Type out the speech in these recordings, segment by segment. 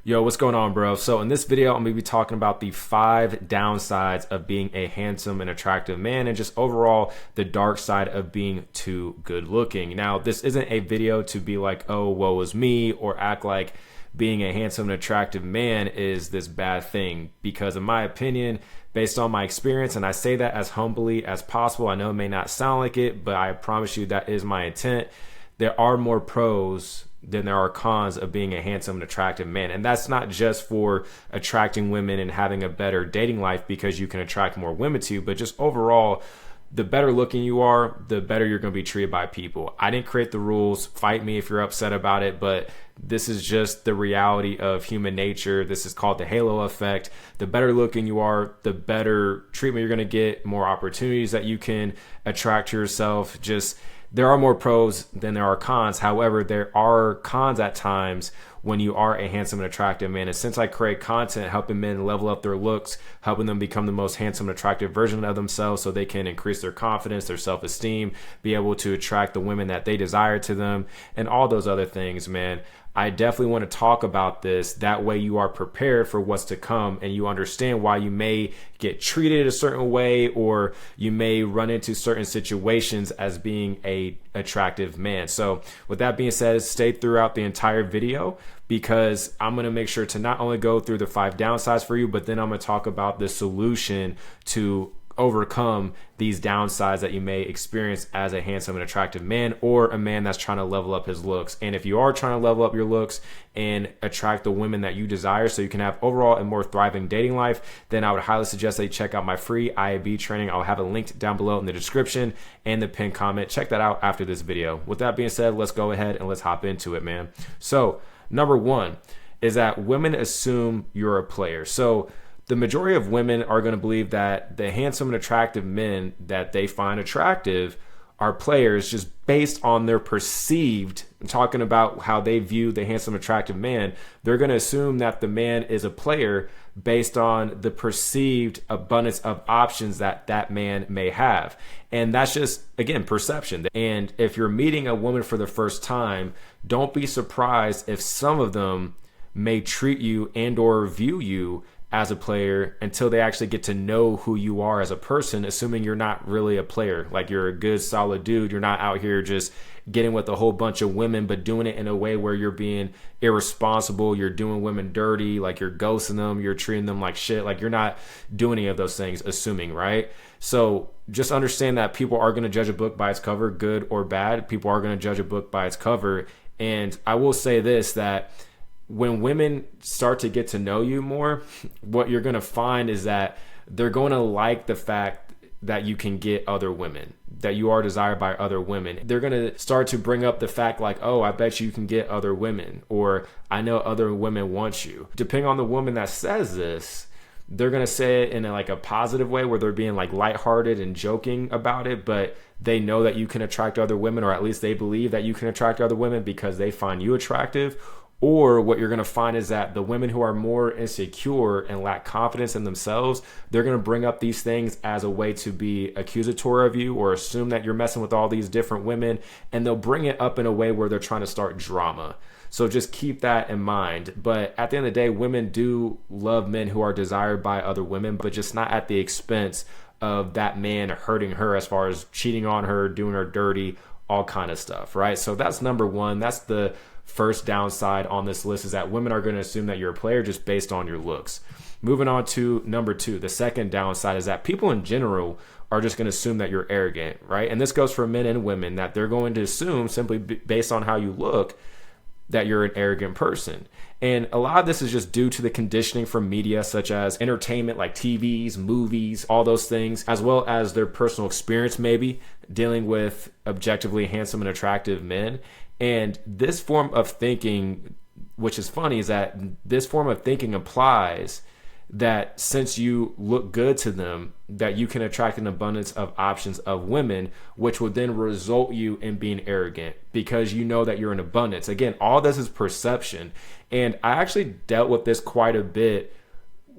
Yo, what's going on, bro? So in this video, I'm going to be talking about the 5 downsides of being a handsome and attractive man, and just overall the dark side of being too good looking. Now, this isn't a video to be like, oh, woe is me, or act like being a handsome and attractive man is this bad thing, because in my opinion, based on my experience, and I say that as humbly as possible, I know it may not sound like it, but I promise you that is my intent. There are more pros than there are cons of being a handsome and attractive man. And that's not just for attracting women and having a better dating life because you can attract more women to you, but just overall, the better looking you are, the better you're going to be treated by people. I didn't create the rules. Fight me if you're upset about it, but this is just the reality of human nature. This is called the halo effect. The better looking you are, the better treatment you're going to get, more opportunities that you can attract to yourself. Just there are more pros than there are cons. However, there are cons at times when you are a handsome and attractive man. And since I create content helping men level up their looks, helping them become the most handsome and attractive version of themselves so they can increase their confidence, their self-esteem, be able to attract the women that they desire to them, and all those other things, man, I definitely want to talk about this. That way you are prepared for what's to come and you understand why you may get treated a certain way or you may run into certain situations as being a attractive man. So with that being said, stay throughout the entire video because I'm going to make sure to not only go through the 5 downsides for you, but then I'm going to talk about the solution to overcome these downsides that you may experience as a handsome and attractive man or a man that's trying to level up his looks. And if you are trying to level up your looks and attract the women that you desire so you can have overall a more thriving dating life, then I would highly suggest that you check out my free IAB training. I'll have it linked down below in the description and the pinned comment. Check that out after this video. With that being said, let's go ahead and let's hop into it, man. So number 1 is that women assume you're a player. So the majority of women are going to believe that the handsome and attractive men that they find attractive are players just based on their perceived, talking about how they view the handsome, attractive man. They're going to assume that the man is a player based on the perceived abundance of options that that man may have. And that's just, again, perception. And if you're meeting a woman for the first time, don't be surprised if some of them may treat you and or view you as a player until they actually get to know who you are as a person, assuming you're not really a player. Like you're a good, solid dude. You're not out here just getting with a whole bunch of women, but doing it in a way where you're being irresponsible. You're doing women dirty, like you're ghosting them. You're treating them like shit. Like you're not doing any of those things, assuming, right? So just understand that people are going to judge a book by its cover, good or bad. People are going to judge a book by its cover. And I will say this, that when women start to get to know you more, what you're going to find is that they're going to like the fact that you can get other women, that you are desired by other women. They're going to start to bring up the fact like, oh, I bet you can get other women, or I know other women want you. Depending on the woman that says this, they're going to say it in a positive way where they're being like lighthearted and joking about it, but they know that you can attract other women, or at least they believe that you can attract other women because they find you attractive. Or what you're going to find is that the women who are more insecure and lack confidence in themselves, they're going to bring up these things as a way to be accusatory of you or assume that you're messing with all these different women. And they'll bring it up in a way where they're trying to start drama. So just keep that in mind. But at the end of the day, women do love men who are desired by other women, but just not at the expense of that man hurting her as far as cheating on her, doing her dirty, all kind of stuff, right? So that's number 1. That's the first downside on this list, is that women are going to assume that you're a player just based on your looks. Moving on to number 2, the second downside is that people in general are just going to assume that you're arrogant, right? And this goes for men and women, that they're going to assume simply based on how you look that you're an arrogant person. And a lot of this is just due to the conditioning from media, such as entertainment like TVs, movies, all those things, as well as their personal experience maybe dealing with objectively handsome and attractive men. And this form of thinking, which is funny, is that this form of thinking implies that since you look good to them, that you can attract an abundance of options of women, which would then result you in being arrogant because you know that you're in abundance. Again, all this is perception. And I actually dealt with this quite a bit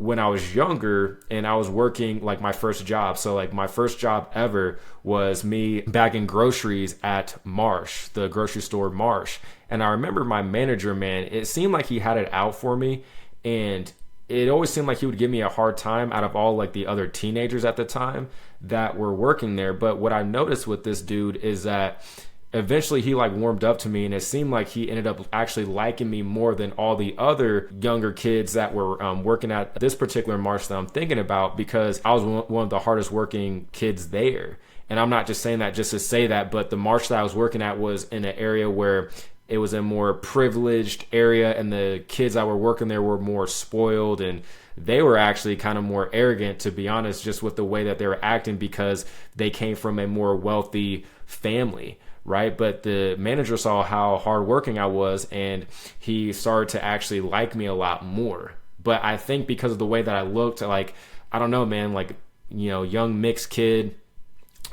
when I was younger and I was working like my first job. So like my first job ever was me bagging groceries at Marsh, the grocery store Marsh. And I remember my manager, man, it seemed like he had it out for me. And it always seemed like he would give me a hard time out of all like the other teenagers at the time that were working there. But what I noticed with this dude is that eventually he like warmed up to me, and it seemed like he ended up actually liking me more than all the other younger kids that were working at this particular march that I'm thinking about, because I was one of the hardest working kids there. And I'm not just saying that just to say that, but the march that I was working at was in an area where it was a more privileged area, and the kids that were working there were more spoiled, and they were actually kind of more arrogant, to be honest, just with the way that they were acting, because they came from a more wealthy family, right? But the manager saw how hardworking I was, and he started to actually like me a lot more. But I think because of the way that I looked, like, I don't know, man, like, you know, young mixed kid,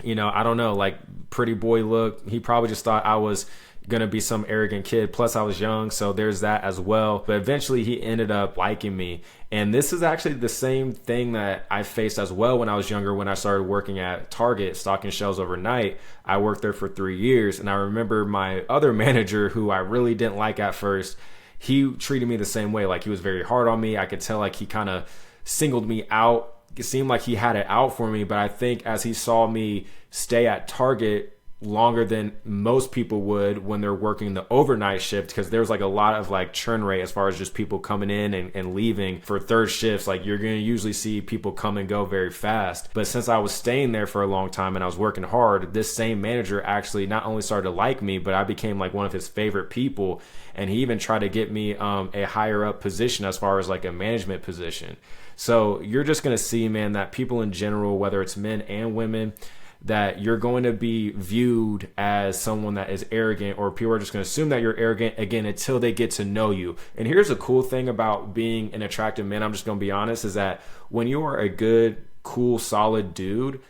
you know, I don't know, like pretty boy look, he probably just thought I was gonna be some arrogant kid. Plus I was young, so there's that as well. But eventually he ended up liking me. And this is actually the same thing that I faced as well when I was younger. When I started working at Target stocking shelves overnight, I worked there for 3 years, and I remember my other manager, who I really didn't like at first, he treated me the same way. Like, he was very hard on me. I could tell like he kind of singled me out. It seemed like he had it out for me. But I think as he saw me stay at Target longer than most people would when they're working the overnight shift, because there's like a lot of like churn rate as far as just people coming in and leaving for third shifts. Like, you're going to usually see people come and go very fast. But since I was staying there for a long time and I was working hard, this same manager actually not only started to like me, but I became like one of his favorite people. And he even tried to get me a higher up position as far as like a management position. So you're just going to see, man, that people in general, whether it's men and women, that you're going to be viewed as someone that is arrogant, or people are just going to assume that you're arrogant, again, until they get to know you. And here's a cool thing about being an attractive man, I'm just going to be honest, is that when you are a good, cool, solid dude,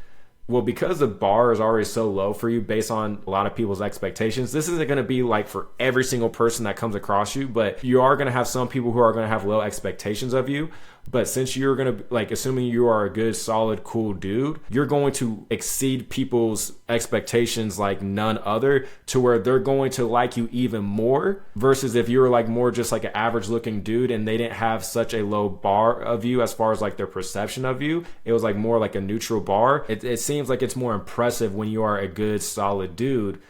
well, because the bar is already so low for you based on a lot of people's expectations, this isn't going to be like for every single person that comes across you, but you are going to have some people who are going to have low expectations of you. But since you're going to, like, assuming you are a good, solid, cool dude, you're going to exceed people's expectations like none other, to where they're going to like you even more, versus if you were like more just like an average looking dude and they didn't have such a low bar of you as far as like their perception of you. It was like more like a neutral bar. It seems like it's more impressive when you are a good, solid dude,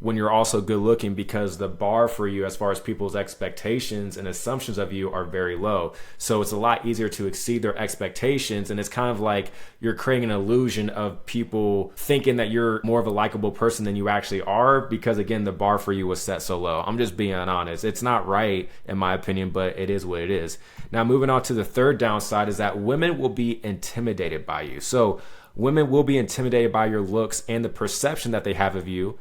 when you're also good looking, because the bar for you as far as people's expectations and assumptions of you are very low. So it's a lot easier to exceed their expectations. And it's kind of like you're creating an illusion of people thinking that you're more of a likable person than you actually are, because again, the bar for you was set so low. I'm just being honest. It's not right in my opinion, but it is what it is. Now, moving on to the third downside is that women will be intimidated by you. So women will be intimidated by your looks and the perception that they have of you,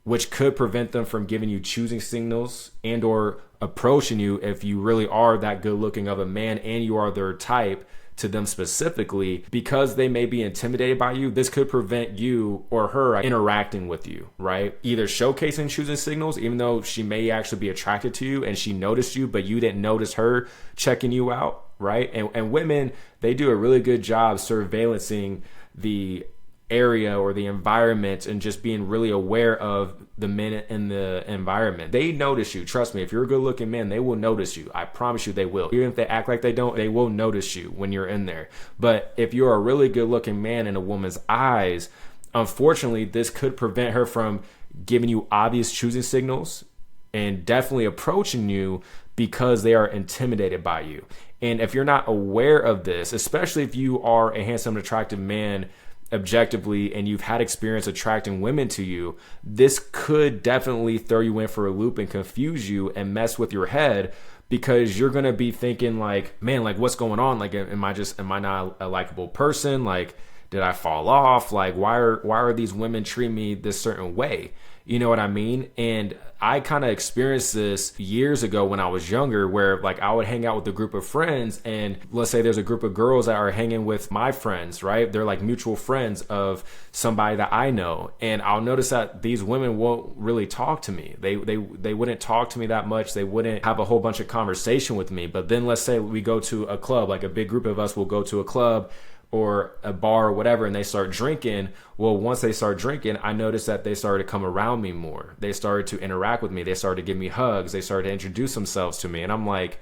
which could prevent them from giving you choosing signals and or approaching you if you really are that good looking of a man and you are their type to them specifically. Because they may be intimidated by you, this could prevent you or her interacting with you, right? Either showcasing choosing signals, even though she may actually be attracted to you and she noticed you, but you didn't notice her checking you out, right? And women, they do a really good job surveillancing the area or the environment and just being really aware of the men in the environment. They notice you. Trust me, if you're a good looking man, they will notice you. I promise you they will. Even if they act like they don't, they will notice you when you're in there. But if you're a really good looking man in a woman's eyes, unfortunately, this could prevent her from giving you obvious choosing signals and definitely approaching you, because they are intimidated by you. And if you're not aware of this, especially if you are a handsome, attractive man objectively and you've had experience attracting women to you, this could definitely throw you in for a loop and confuse you and mess with your head, because you're going to be thinking like, man, like, what's going on? Like, am I not a likable person? Like, did I fall off? Like, why are these women treating me this certain way? You know what I mean? And I kind of experienced this years ago when I was younger, where like I would hang out with a group of friends, and let's say there's a group of girls that are hanging with my friends, right? They're like mutual friends of somebody that I know. And I'll notice that these women won't really talk to me. They wouldn't talk to me that much. They wouldn't have a whole bunch of conversation with me. But then let's say we go to a club, like a big group of us will go to a club. or a bar or whatever, and they start drinking. Well, once they start drinking, I noticed that they started to come around me more. They started to interact with me. They started to give me hugs. They started to introduce themselves to me. And I'm like,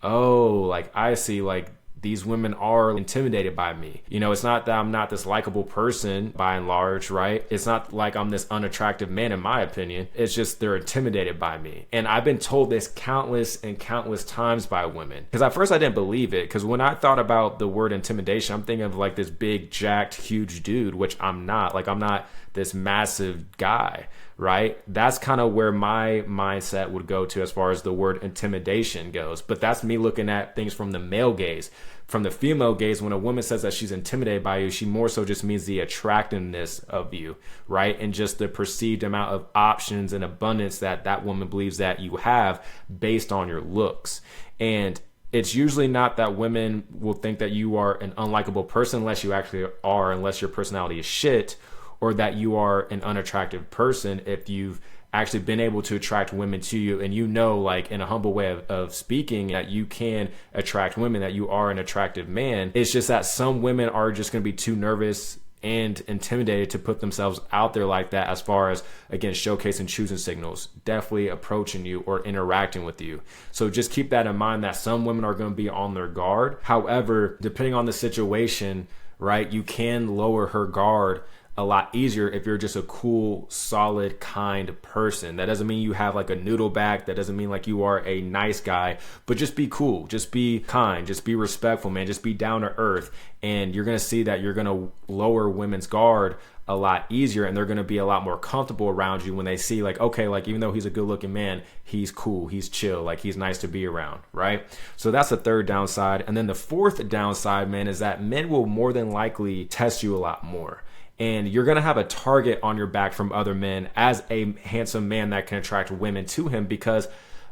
oh, like I see, like these women are intimidated by me. You know, it's not that I'm not this likable person by and large, right? It's not like I'm this unattractive man, in my opinion. It's just they're intimidated by me. And I've been told this countless and countless times by women. Because at first I didn't believe it. Because when I thought about the word intimidation, I'm thinking of like this big, jacked, huge dude, which I'm not. Like I'm not this massive guy, right? That's kind of where my mindset would go to as far as the word intimidation goes. But that's me looking at things from the male gaze. From the female gaze, when a woman says that she's intimidated by you, she more so just means the attractiveness of you, right? And just the perceived amount of options and abundance that that woman believes that you have based on your looks. And it's usually not that women will think that you are an unlikable person unless you actually are, unless your personality is shit, or that you are an unattractive person if you've actually been able to attract women to you, and you know, like in a humble way of speaking, that you can attract women, that you are an attractive man. It's just that some women are just going to be too nervous and intimidated to put themselves out there like that, as far as, again, showcasing choosing signals, definitely approaching you or interacting with you. So just keep that in mind, that some women are going to be on their guard. However, depending on the situation, right, you can lower her guard a lot easier if you're just a cool, solid, kind person. That doesn't mean you have like a noodle back. That doesn't mean like you are a nice guy, but just be cool, just be kind, just be respectful, man. Just be down to earth. And you're going to see that you're going to lower women's guard a lot easier, and they're going to be a lot more comfortable around you when they see like, okay, like even though he's a good looking man, he's cool, he's chill, like he's nice to be around, right? So that's the third downside. And then the fourth downside, man, is that men will more than likely test you a lot more. And you're going to have a target on your back from other men as a handsome man that can attract women to him, because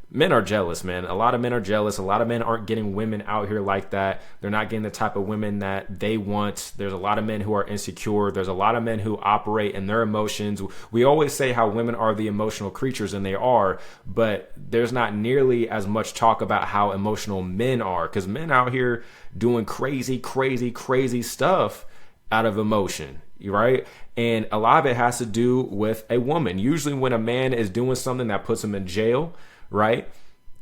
men are jealous, man. A lot of men are jealous. A lot of men aren't getting women out here like that. They're not getting the type of women that they want. There's a lot of men who are insecure. There's a lot of men who operate in their emotions. We always say how women are the emotional creatures, and they are, but there's not nearly as much talk about how emotional men are, because men out here doing crazy, crazy, crazy stuff out of emotion. Right? And a lot of it has to do with a woman. Usually when a man is doing something that puts him in jail, right?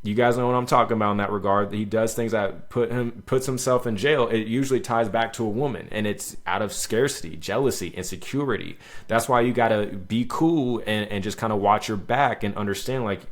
You guys know what I'm talking about in that regard. He does things that puts himself in jail. It usually ties back to a woman, and it's out of scarcity, jealousy, insecurity. That's why you got to be cool and just kind of watch your back and understand, like,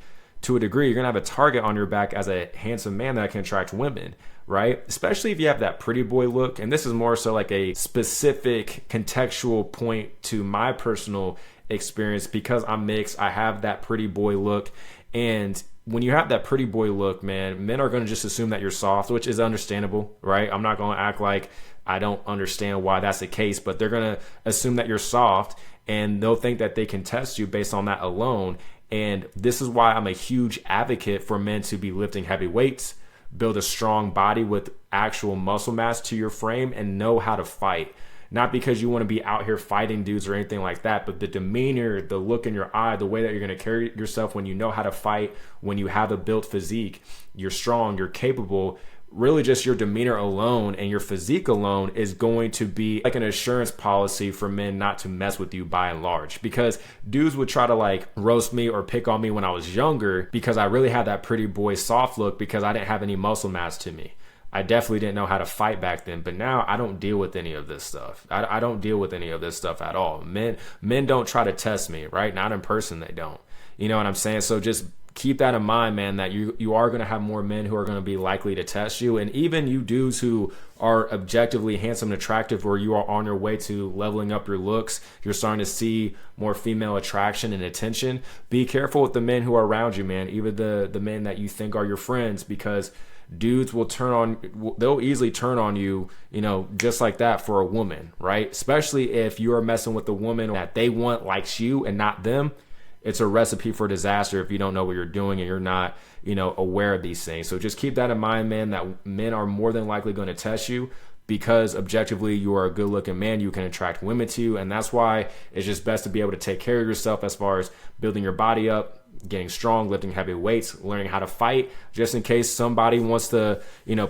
to a degree, you're going to have a target on your back as a handsome man that can attract women, right? Especially if you have that pretty boy look. And this is more so like a specific contextual point to my personal experience, because I'm mixed. I have that pretty boy look. And when you have that pretty boy look, man, men are going to just assume that you're soft, which is understandable, right? I'm not going to act like I don't understand why that's the case, but they're going to assume that you're soft, and they'll think that they can test you based on that alone. And this is why I'm a huge advocate for men to be lifting heavy weights, build a strong body with actual muscle mass to your frame, and know how to fight. Not because you want to be out here fighting dudes or anything like that, but the demeanor, the look in your eye, the way that you're going to carry yourself when you know how to fight, when you have a built physique, you're strong, you're capable. Really just your demeanor alone and your physique alone is going to be like an assurance policy for men not to mess with you by and large. Because dudes would try to like roast me or pick on me when I was younger because I really had that pretty boy soft look, because I didn't have any muscle mass to me. I definitely didn't know how to fight back then, but now I don't deal with any of this stuff. I don't deal with any of this stuff at all. Men don't try to test me, right? Not in person, they don't. You know what I'm saying? So just keep that in mind, man, that you are going to have more men who are going to be likely to test you. And even you dudes who are objectively handsome and attractive, where you are on your way to leveling up your looks, you're starting to see more female attraction and attention. Be careful with the men who are around you, man, even the men that you think are your friends, because dudes they'll easily turn on you, you know, just like that for a woman, right? Especially if you are messing with a woman that they want likes you and not them. It's a recipe for disaster if you don't know what you're doing and you're not, you know, aware of these things. So just keep that in mind, man, that men are more than likely going to test you, because objectively you are a good looking man. You can attract women to you. And that's why it's just best to be able to take care of yourself as far as building your body up, getting strong, lifting heavy weights, learning how to fight, just in case somebody wants to,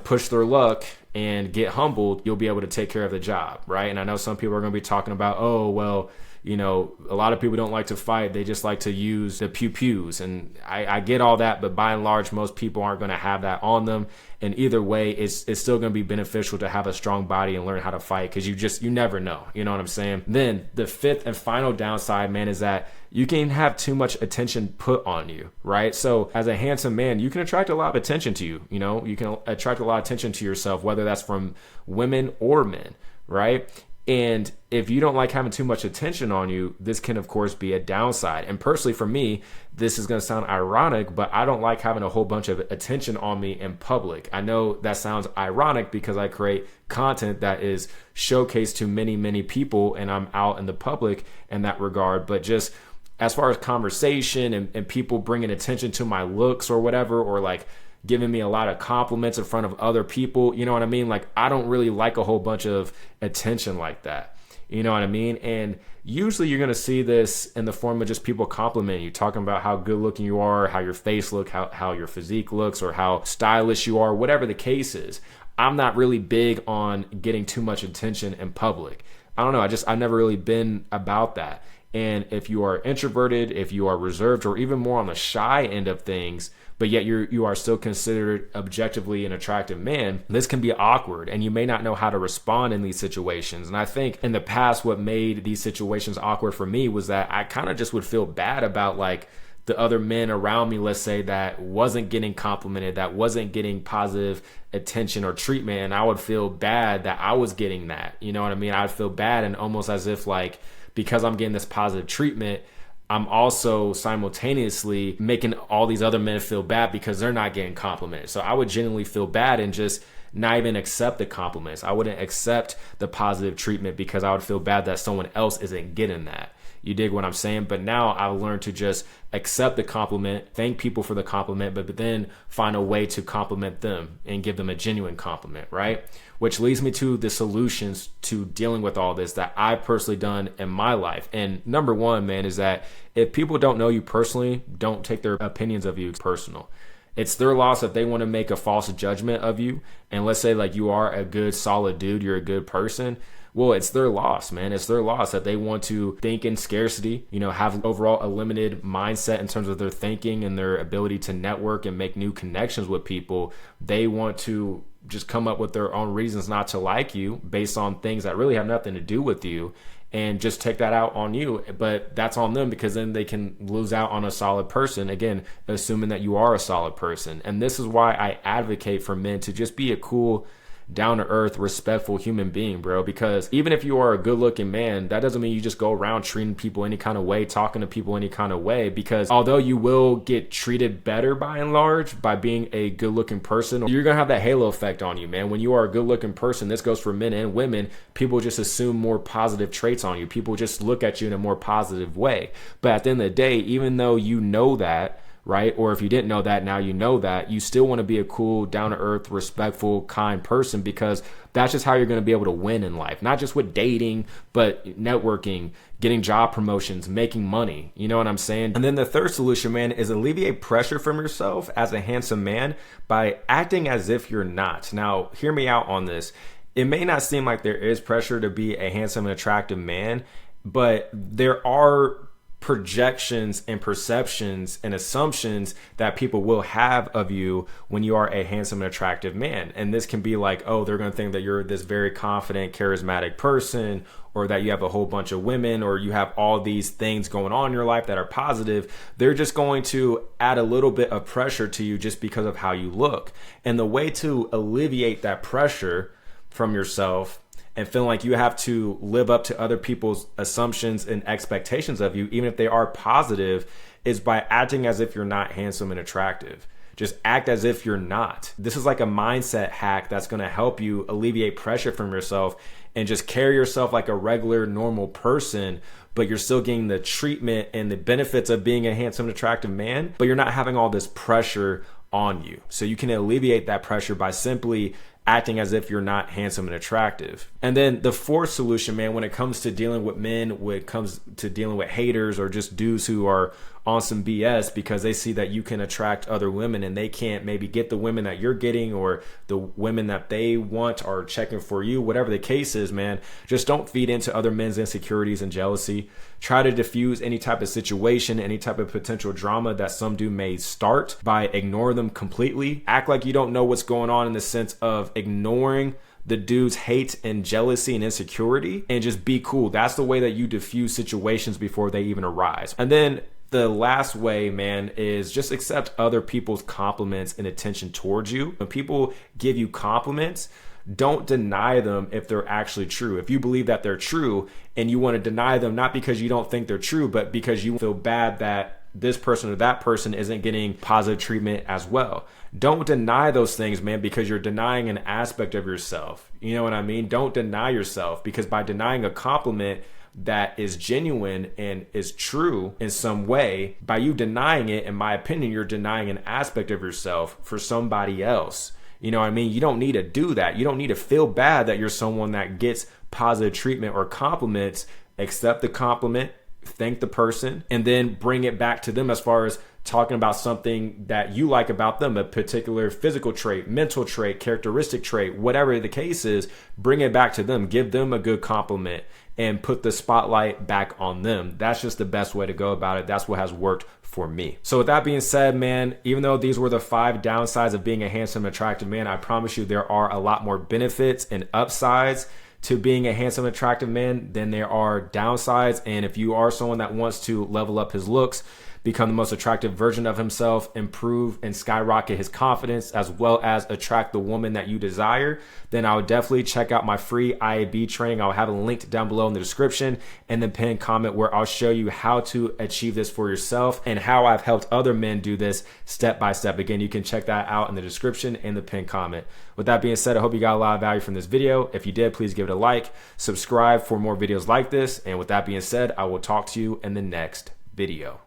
push their luck and get humbled, you'll be able to take care of the job, right? And I know some people are going to be talking about, oh, well, a lot of people don't like to fight. They just like to use the pew-pews. And I get all that, but by and large, most people aren't going to have that on them. And either way, it's still going to be beneficial to have a strong body and learn how to fight, because you never know. You know what I'm saying? Then the fifth and final downside, man, is that you can have too much attention put on you, right? So as a handsome man, you can attract a lot of attention to you. You can attract a lot of attention to yourself, whether that's from women or men, right? And if you don't like having too much attention on you, this can, of course, be a downside. And personally, for me, this is going to sound ironic, but I don't like having a whole bunch of attention on me in public. I know that sounds ironic because I create content that is showcased to many, many people, and I'm out in the public in that regard. But just as far as conversation and people bringing attention to my looks or whatever, or like giving me a lot of compliments in front of other people, you know what I mean? Like, I don't really like a whole bunch of attention like that. You know what I mean? And usually you're going to see this in the form of just people complimenting you, talking about how good looking you are, how your face looks, how your physique looks, or how stylish you are, whatever the case is. I'm not really big on getting too much attention in public. I don't know. I've never really been about that. And if you are introverted, if you are reserved, or even more on the shy end of things, but yet you are still considered objectively an attractive man, this can be awkward, and you may not know how to respond in these situations. And I think in the past, what made these situations awkward for me was that I kind of just would feel bad about like the other men around me, let's say, that wasn't getting complimented, that wasn't getting positive attention or treatment, and I would feel bad that I was getting that. You know what I mean? I'd feel bad, and almost as if like, because I'm getting this positive treatment, I'm also simultaneously making all these other men feel bad because they're not getting complimented. So I would genuinely feel bad and just not even accept the compliments. I wouldn't accept the positive treatment because I would feel bad that someone else isn't getting that. You dig what I'm saying? But now I've learned to just accept the compliment, thank people for the compliment, but then find a way to compliment them and give them a genuine compliment, right? Which leads me to the solutions to dealing with all this that I've personally done in my life. And number one, man, is that if people don't know you personally, don't take their opinions of you personal. It's their loss if they want to make a false judgment of you. And let's say like you are a good, solid dude, you're a good person. Well, it's their loss, man. It's their loss that they want to think in scarcity, have overall a limited mindset in terms of their thinking and their ability to network and make new connections with people. They want to just come up with their own reasons not to like you based on things that really have nothing to do with you, and just take that out on you. But that's on them, because then they can lose out on a solid person, again, assuming that you are a solid person. And this is why I advocate for men to just be a cool, down-to-earth, respectful human being, bro. Because even if you are a good-looking man, that doesn't mean you just go around treating people any kind of way, talking to people any kind of way. Because although you will get treated better by and large by being a good-looking person, you're gonna have that halo effect on you, man. When you are a good-looking person, this goes for men and women, people just assume more positive traits on you. People just look at you in a more positive way. But at the end of the day, even though you know that, right? Or if you didn't know that, now you know that, you still want to be a cool, down-to-earth, respectful, kind person, because that's just how you're going to be able to win in life. Not just with dating, but networking, getting job promotions, making money. You know what I'm saying? And then the third solution, man, is alleviate pressure from yourself as a handsome man by acting as if you're not. Now, hear me out on this. It may not seem like there is pressure to be a handsome and attractive man, but there are projections and perceptions and assumptions that people will have of you when you are a handsome and attractive man. And this can be like, oh, they're going to think that you're this very confident, charismatic person, or that you have a whole bunch of women, or you have all these things going on in your life that are positive. They're just going to add a little bit of pressure to you just because of how you look. And the way to alleviate that pressure from yourself and feeling like you have to live up to other people's assumptions and expectations of you, even if they are positive, is by acting as if you're not handsome and attractive. Just act as if you're not. This is like a mindset hack that's going to help you alleviate pressure from yourself and just carry yourself like a regular, normal person, but you're still getting the treatment and the benefits of being a handsome and attractive man, but you're not having all this pressure on you. So you can alleviate that pressure by simply acting as if you're not handsome and attractive. And then the fourth solution, man, when it comes to dealing with men, when it comes to dealing with haters or just dudes who are on some BS because they see that you can attract other women and they can't maybe get the women that you're getting or the women that they want are checking for you, whatever the case is, man, just don't feed into other men's insecurities and jealousy. Try to diffuse any type of situation, any type of potential drama that some dude may start by ignoring them completely. Act like you don't know what's going on in the sense of ignoring the dude's hate and jealousy and insecurity and just be cool. That's the way that you diffuse situations before they even arise. And then the last way, man, is just accept other people's compliments and attention towards you. When people give you compliments, don't deny them if they're actually true. If you believe that they're true and you want to deny them, not because you don't think they're true, but because you feel bad that this person or that person isn't getting positive treatment as well. Don't deny those things, man, because you're denying an aspect of yourself. You know what I mean? Don't deny yourself, because by denying a compliment that is genuine and is true in some way, by you denying it, in my opinion, you're denying an aspect of yourself for somebody else. You know what I mean? You don't need to do that. You don't need to feel bad that you're someone that gets positive treatment or compliments. Accept the compliment, thank the person, and then bring it back to them as far as talking about something that you like about them, a particular physical trait, mental trait, characteristic trait, whatever the case is, bring it back to them. Give them a good compliment and put the spotlight back on them. That's just the best way to go about it. That's what has worked for me. So with that being said, man, even though these were the 5 downsides of being a handsome, attractive man, I promise you there are a lot more benefits and upsides to being a handsome, attractive man than there are downsides. And if you are someone that wants to level up his looks, become the most attractive version of himself, improve and skyrocket his confidence, as well as attract the woman that you desire, then I would definitely check out my free IAB training. I'll have a link down below in the description and the pinned comment where I'll show you how to achieve this for yourself and how I've helped other men do this step by step. Again, you can check that out in the description and the pinned comment. With that being said, I hope you got a lot of value from this video. If you did, please give it a like, subscribe for more videos like this. And with that being said, I will talk to you in the next video.